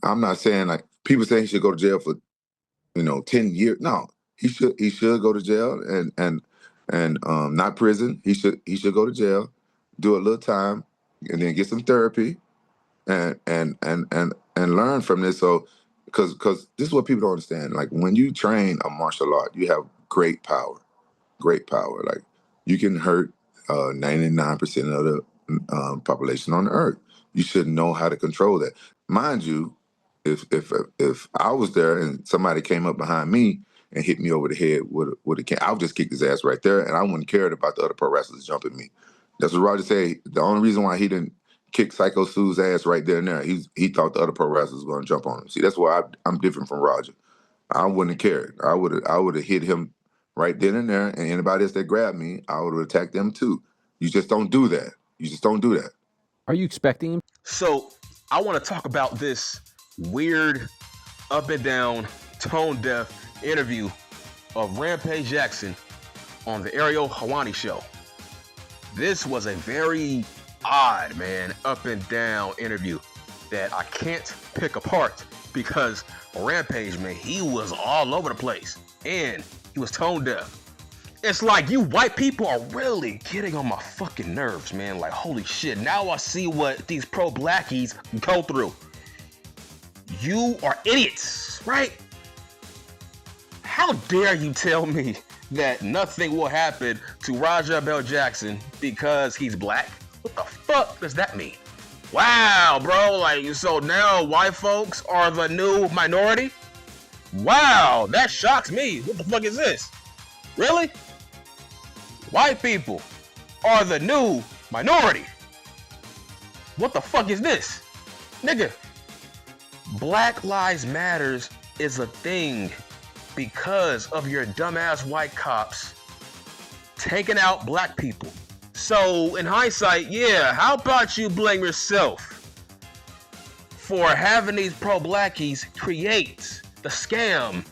I'm not saying like people say he should go to jail for 10 years. No, he should go to jail and not prison. He should go to jail, do a little time, and then get some therapy and learn from this. So because this is what people don't understand. Like when you train a martial art, you have great power. Like you can hurt 99% of the population on the earth. You should know how to control that. Mind you, if I was there and somebody came up behind me and hit me over the head with a can, I would just kick his ass right there, and I wouldn't care about the other pro wrestlers jumping me. That's what Roger said. The only reason why he didn't kick Psycho Sue's ass right there and there, he thought the other pro wrestlers were going to jump on him. See, that's why I'm different from Roger. I wouldn't have cared. I would have hit him right then and there, and anybody else that grabbed me, I would have attacked them too. You just don't do that. You just don't do that. Are you expecting him? So I want to talk about this weird, up and down, tone deaf interview of Rampage Jackson on the Ariel Helwani show. This was a very odd, man, up and down interview that I can't pick apart because Rampage, man, he was all over the place and he was tone deaf. It's like you white people are really getting on my fucking nerves, man. Like, holy shit, now I see what these pro-blackies go through. You are idiots, right? How dare you tell me that nothing will happen to Rampage Jackson because he's black? What the fuck does that mean? Wow, bro, like, so now white folks are the new minority? Wow, that shocks me. What the fuck is this? Really? White people are the new minority. What the fuck is this? Nigga, Black Lives Matters is a thing because of your dumbass white cops taking out black people. So in hindsight, yeah, how about you blame yourself for having these pro-blackies create the scam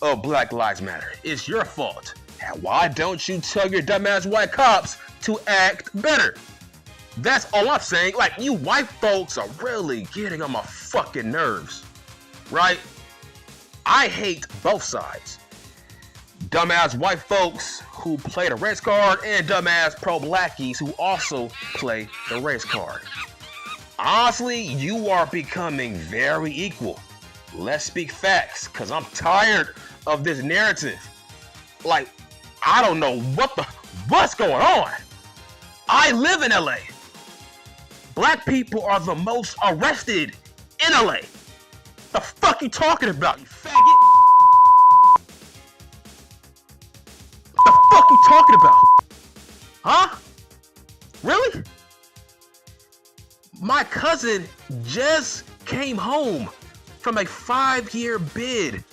of Black Lives Matter? It's your fault. Why don't you tell your dumbass white cops to act better? That's all I'm saying. Like, you white folks are really getting on my fucking nerves, right? I hate both sides. Dumbass white folks who play the race card and dumbass pro-blackies who also play the race card. Honestly, you are becoming very equal. Let's speak facts, because I'm tired of this narrative. Like, I don't know what's going on. I live in LA. Black people are the most arrested in LA. The fuck you talking about, you faggot? What the fuck you talking about? Huh? Really? My cousin just came home from a 5-year bid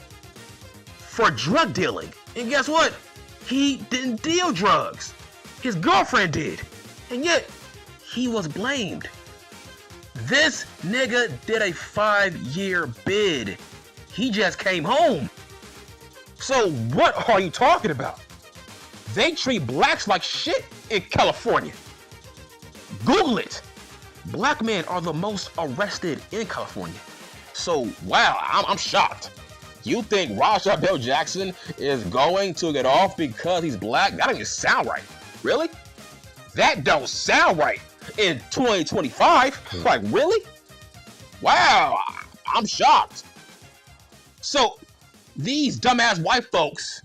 for drug dealing. And guess what? He didn't deal drugs. His girlfriend did. And yet, he was blamed. This nigga did a 5-year bid. He just came home. So what are you talking about? They treat blacks like shit in California. Google it. Black men are the most arrested in California. So, wow, I'm shocked. You think Rampage Jackson is going to get off because he's black? That don't even sound right. Really? That don't sound right in 2025. Like, really? Wow, I'm shocked. So, these dumbass white folks,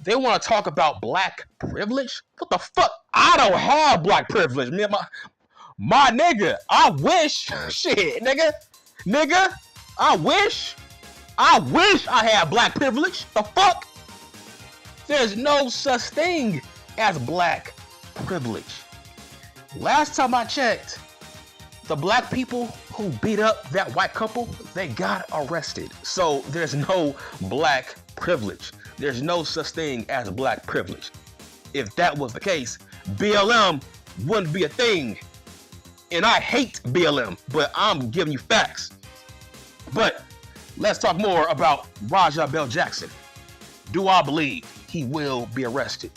they want to talk about black privilege? What the fuck? I don't have black privilege. Me and my nigga, I wish. Shit, nigga, I wish I had black privilege. The fuck? There's no such thing as black privilege. Last time I checked, the black people who beat up that white couple, they got arrested. So there's no black privilege. There's no such thing as black privilege. If that was the case, BLM wouldn't be a thing. And I hate BLM, but I'm giving you facts. But let's talk more about Rampage Jackson. Do I believe he will be arrested?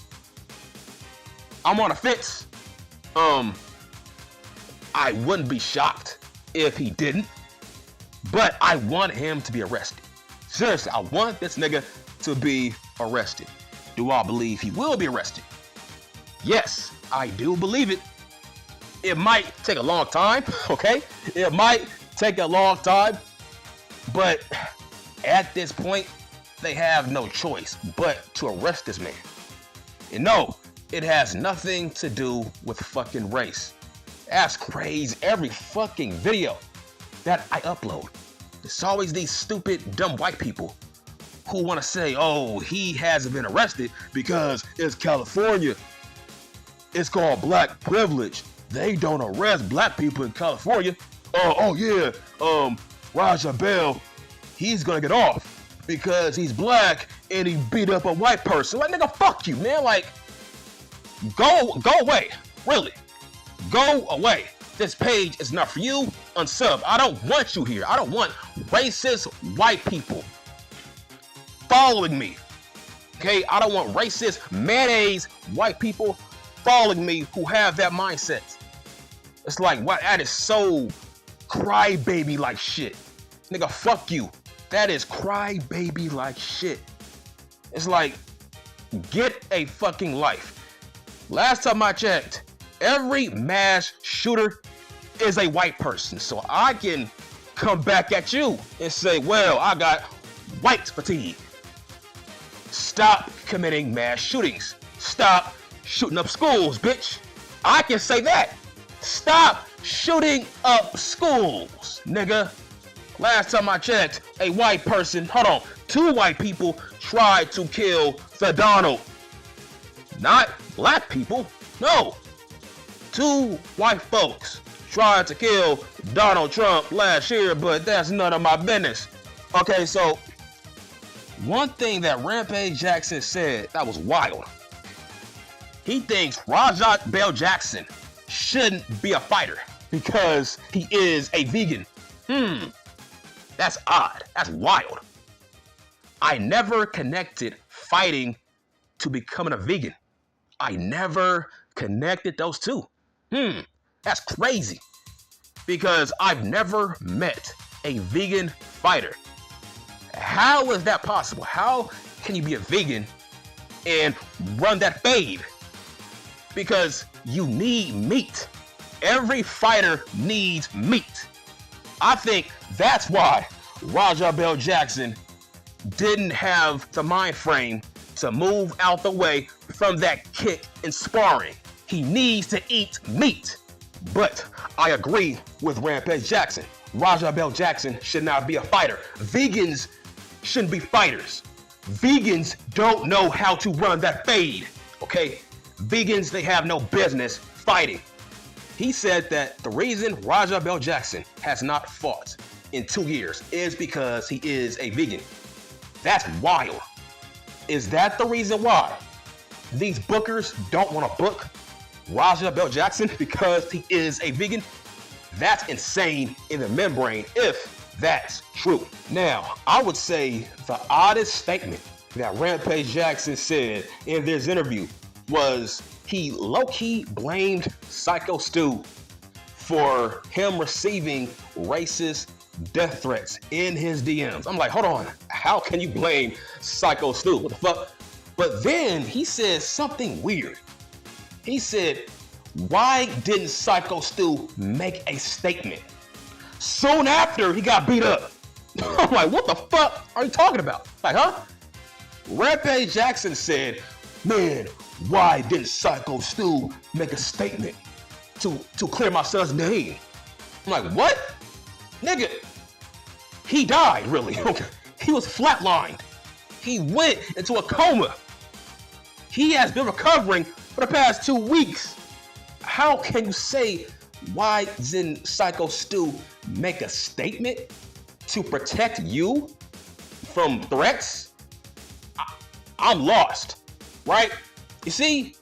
I'm on the fence. I wouldn't be shocked if he didn't. But I want him to be arrested. Seriously, I want this nigga to be arrested. Do I believe he will be arrested? Yes, I do believe it. It might take a long time, okay? It might take a long time, but at this point, they have no choice but to arrest this man. And no, it has nothing to do with fucking race. That's crazy. Every fucking video that I upload, it's always these stupid, dumb white people who want to say, oh, he hasn't been arrested because it's California. It's called black privilege. They don't arrest black people in California. Raja Bell, he's gonna get off because he's black and he beat up a white person. Like, nigga, fuck you, man. Like, go away. Really. Go away. This page is not for you. Unsub. I don't want you here. I don't want racist white people following me. Okay? I don't want racist mayonnaise white people following me who have that mindset. It's like, what? That is so crybaby like shit. Nigga, fuck you. That is crybaby like shit. It's like, get a fucking life. Last time I checked, every mass shooter is a white person. So I can come back at you and say, well, I got white fatigue. Stop committing mass shootings. Stop shooting up schools, bitch. I can say that. Stop shooting up schools, nigga. Last time I checked, a white person, two white people tried to kill the Donald. Not black people, no. Two white folks tried to kill Donald Trump last year, but that's none of my business. Okay, so one thing that Rampage Jackson said that was wild. He thinks Rampage Jackson shouldn't be a fighter because he is a vegan. That's odd. That's wild. I never connected fighting to becoming a vegan. I never connected those two. That's crazy. Because I've never met a vegan fighter. How is that possible? How can you be a vegan and run that fade? Because you need meat. Every fighter needs meat. I think that's why Rampage Jackson didn't have the mind frame to move out the way from that kick in sparring. He needs to eat meat. But I agree with Rampage Jackson. Rampage Jackson should not be a fighter. Vegans shouldn't be fighters. Vegans don't know how to run that fade, okay? Vegans, they have no business fighting. He said that the reason Rampage Jackson has not fought in 2 years is because he is a vegan. That's wild. Is that the reason why these bookers don't want to book Rampage Jackson because he is a vegan? That's insane in the membrane if that's true. Now, I would say the oddest statement that Rampage Jackson said in this interview was he low-key blamed Psycho Stu for him receiving racist death threats in his DMs. I'm like, hold on, how can you blame Psycho Stu? What the fuck? But then he said something weird. He said, why didn't Psycho Stu make a statement soon after he got beat up? I'm like, what the fuck are you talking about? Like, huh? Rampage Jackson said, man, why didn't Psycho Stu make a statement to clear my son's name? I'm like, what? Nigga, he died, really. Okay. He was flatlined. He went into a coma. He has been recovering for the past 2 weeks. How can you say, why didn't Psycho Stu make a statement to protect you from threats? I'm lost, right? You see,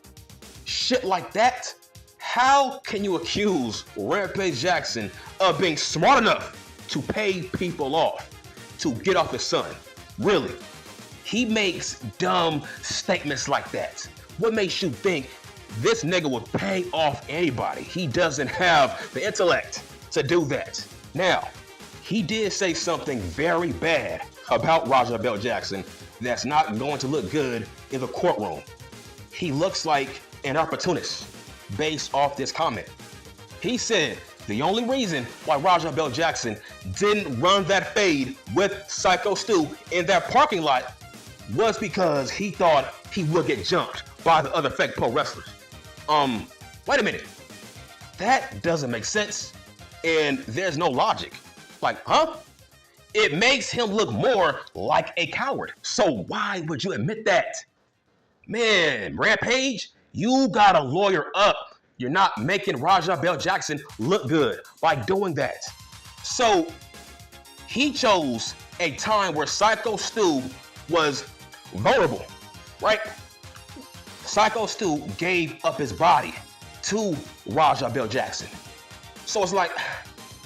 shit like that, how can you accuse Rampage Jackson of being smart enough to pay people off to get off his son? Really? He makes dumb statements like that. What makes you think this nigga would pay off anybody? He doesn't have the intellect to do that. Now, he did say something very bad about Raja Bell Jackson that's not going to look good in the courtroom. He looks like an opportunist based off this comment. He said the only reason why Raja Bell Jackson didn't run that fade with Psycho Stu in that parking lot was because he thought he would get jumped by the other fake pro wrestlers. Wait a minute. That doesn't make sense, and there's no logic. Like, huh? It makes him look more like a coward. So why would you admit that? Man, Rampage, you gotta lawyer up. You're not making Raja Bell Jackson look good by doing that. So he chose a time where Psycho Stu was vulnerable, right? Psycho Stu gave up his body to Raja Bell Jackson. So it's like,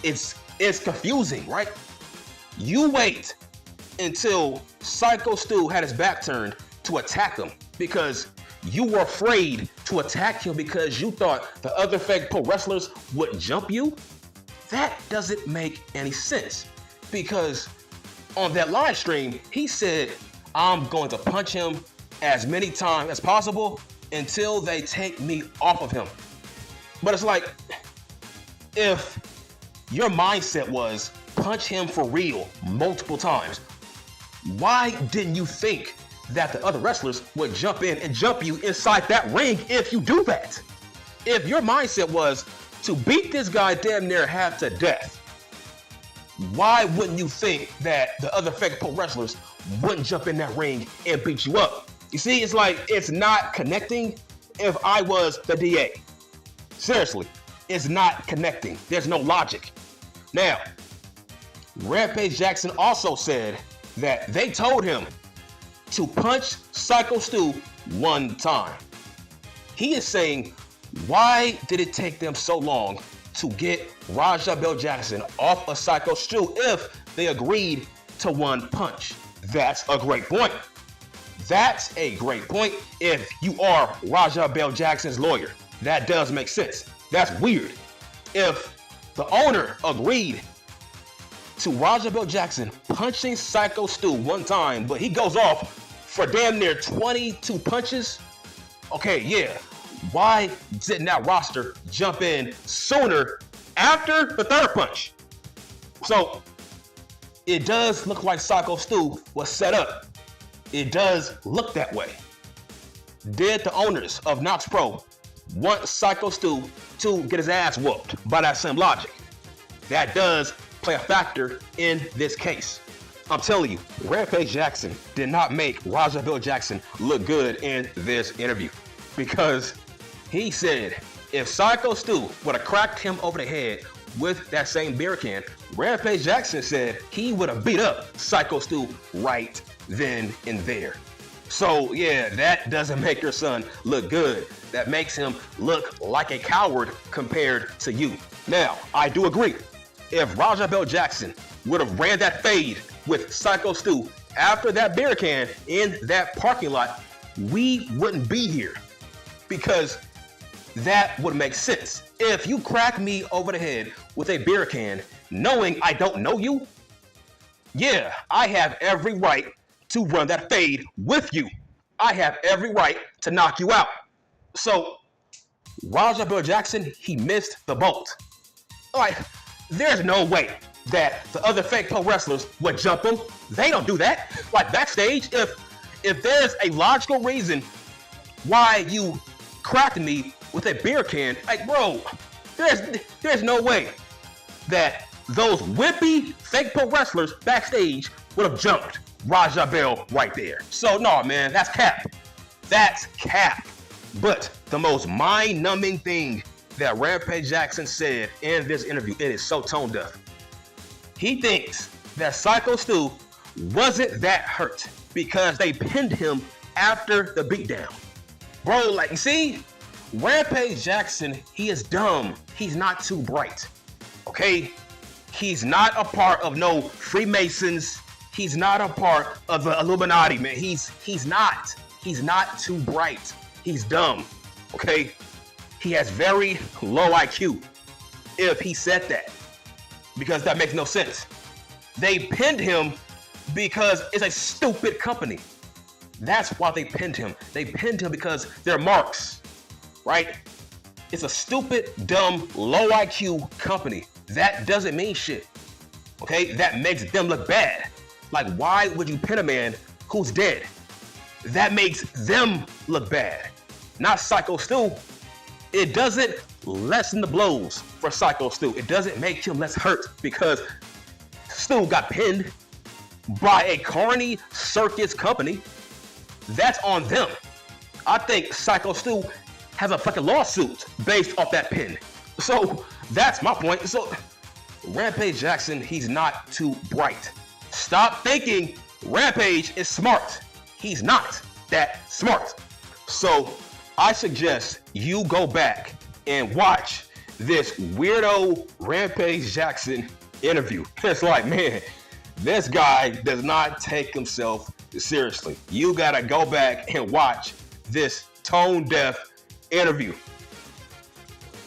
it's confusing, right? You wait until Psycho Stu had his back turned to attack him because you were afraid to attack him because you thought the other fake pro wrestlers would jump you. That doesn't make any sense because on that live stream, he said, I'm going to punch him as many times as possible until they take me off of him. But it's like, if your mindset was punch him for real multiple times, why didn't you think that the other wrestlers would jump in and jump you inside that ring if you do that? If your mindset was to beat this guy damn near half to death, why wouldn't you think that the other fake pro wrestlers wouldn't jump in that ring and beat you up? You see, it's like, it's not connecting. If I was the DA, seriously, it's not connecting. There's no logic. Now, Rampage Jackson also said that they told him to punch Psycho Stu one time. He is saying, why did it take them so long to get Raja Bell Jackson off of Psycho Stu if they agreed to one punch? That's a great point. That's a great point. If you are Raja Bell Jackson's lawyer, that does make sense. That's weird. If the owner agreed to Raja Bell Jackson punching Psycho Stu one time, but he goes off for damn near 22 punches, okay, yeah. Why didn't that roster jump in sooner after the third punch? So it does look like Psycho Stu was set up. It does look that way. Did the owners of Knox Pro want Psycho Stu to get his ass whooped by that same logic? That does play a factor in this case. I'm telling you, Rampage Jackson did not make Raja Bell Jackson look good in this interview because he said if Psycho Stu would have cracked him over the head with that same beer can, Rampage Jackson said he would have beat up Psycho Stu right then and there. So yeah, that doesn't make your son look good. That makes him look like a coward compared to you. Now, I do agree. If Raja Bell Jackson would have ran that fade with Psycho Stu after that beer can in that parking lot, we wouldn't be here because that would make sense. If you crack me over the head with a beer can knowing I don't know you, yeah, I have every right to run that fade with you. I have every right to knock you out. So Raja Bell Jackson, he missed the boat. Like, there's no way that the other fake pro wrestlers would jump him. They don't do that. Like backstage, if there's a logical reason why you cracked me with a beer can, like bro, there's no way that those wimpy fake pro wrestlers backstage would have jumped Raja Bell right there. So no, man, that's cap. That's cap. But the most mind-numbing thing that Rampage Jackson said in this interview, it is so tone deaf. He thinks that Psycho Stu wasn't that hurt because they pinned him after the beatdown. Bro, like, you see, Rampage Jackson, he is dumb. He's not too bright, okay? He's not a part of no Freemasons. He's not a part of the Illuminati, man. He's not too bright. He's dumb, okay? He has very low IQ if he said that, because that makes no sense. They pinned him because it's a stupid company. That's why they pinned him. They pinned him because they're marks, right? It's a stupid, dumb, low IQ company. That doesn't mean shit, okay? That makes them look bad. Like, why would you pin a man who's dead? That makes them look bad, not Psycho Stu. It doesn't lessen the blows for Psycho Stu. It doesn't make him less hurt because Stu got pinned by a carny circus company. That's on them. I think Psycho Stu has a fucking lawsuit based off that pin. So that's my point. So Rampage Jackson, he's not too bright. Stop thinking Rampage is smart. He's not that smart. So I suggest you go back and watch this weirdo Rampage Jackson interview. It's like, man, this guy does not take himself seriously. You gotta go back and watch this tone deaf interview.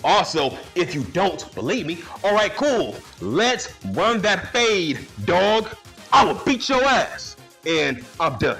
Also, if you don't believe me, all right, cool. Let's run that fade, dog. I will beat your ass. And I'm done.